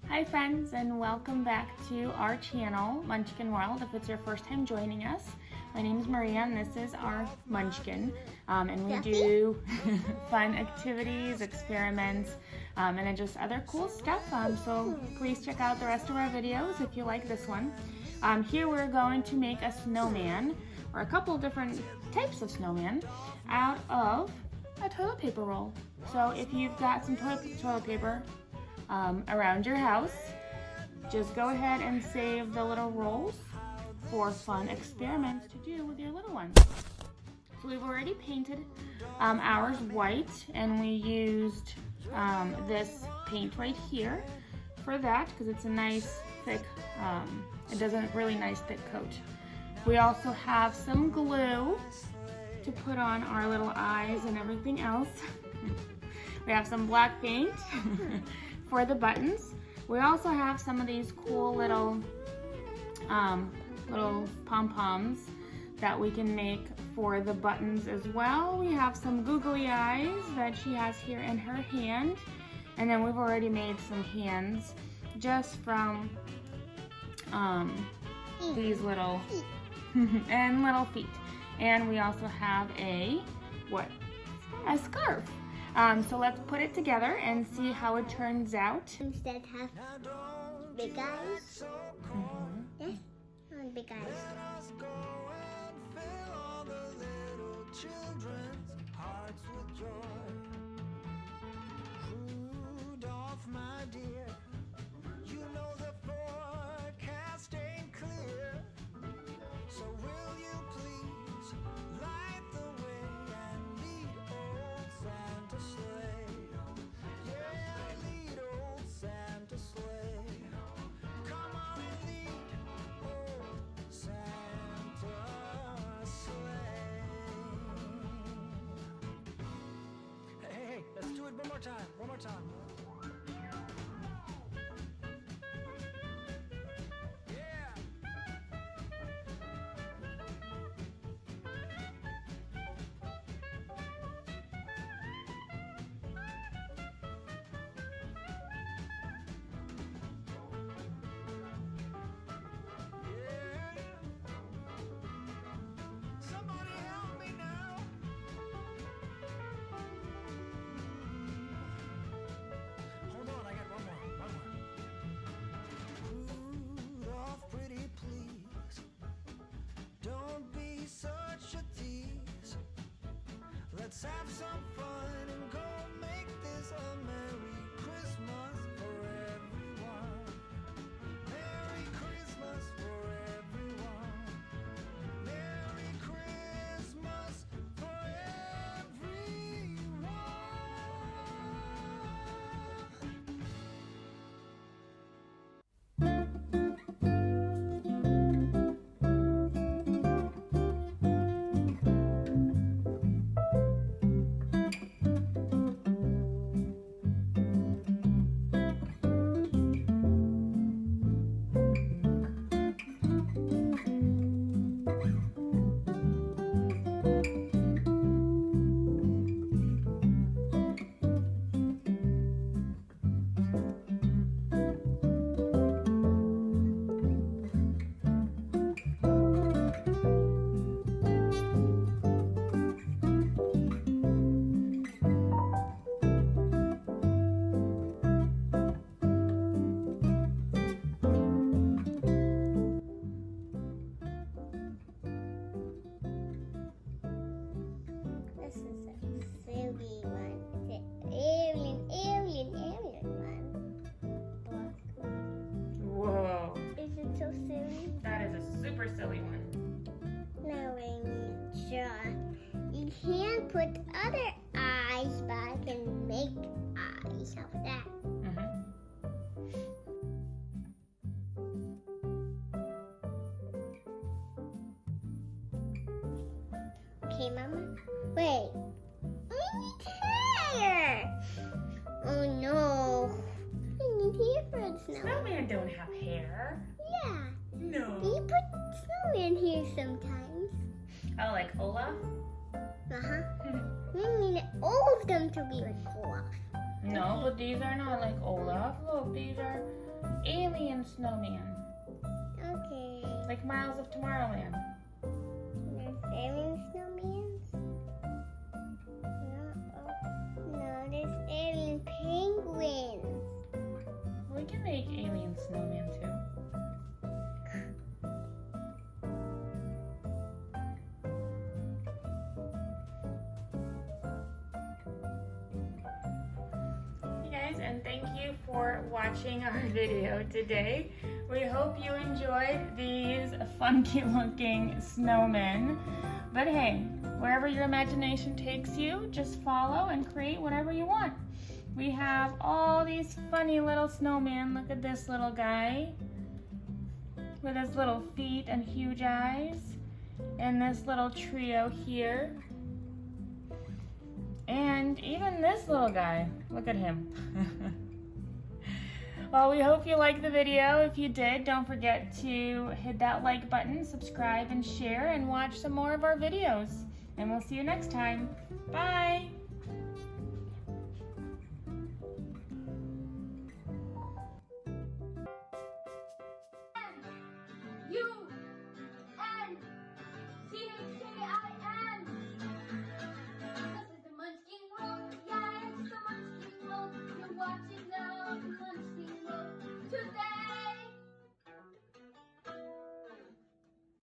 Hi friends, and welcome back to our channel, Munchkin World. If it's your first time joining us, my name is Maria and this is our Munchkin. And we do fun activities, experiments, and just other cool stuff. So please check out the rest of our videos if you like this one. Here we're going to make a snowman, or a couple different types of snowman, out of a toilet paper roll. So if you've got some toilet paper around your house, just go ahead and save the little rolls for fun experiments to do with your little ones. So we've already painted ours white, and we used this paint right here for that because it's a nice thick, it does a really nice thick coat. We also have some glue to put on our little eyes and everything else. We have some black paint for the buttons. We also have some of these cool little pom-poms that we can make for the buttons as well. We have some googly eyes that she has here in her hand, and then we've already made some hands just from these little and little feet. And we also have a scarf. So let's put it together and see how it turns out. Instead have big eyes. Yes, big eyes. One more time. Let's have some fun and go make this a Merry Christmas for everyone. Merry Christmas for everyone. Merry Christmas for everyone. This is a silly one. It's an alien one. Whoa. Is it so silly? That is a super silly one. Now I need draw. You can put other eyes, but I can make eyes of that. Okay, Mama. Wait. I need hair. Oh no. I need hair for the snow. Snowman don't have hair. Yeah. No. You put snowman here sometimes. Oh, like Olaf? We need all of them to be like Olaf. No, but these are not like Olaf. Look, these are alien snowman. Okay. Like Miles of Tomorrowland. There's alien snowmans? No, there's alien penguins. We can make alien snowman too. Hey guys, and thank you for watching our video today. We hope you enjoyed these funky looking snowmen. But hey, wherever your imagination takes you, just follow and create whatever you want. We have all these funny little snowmen. Look at this little guy with his little feet and huge eyes. And this little trio here. And even this little guy. Look at him. Well, we hope you liked the video. If you did, don't forget to hit that like button, subscribe and share, and watch some more of our videos. And we'll see you next time. Bye!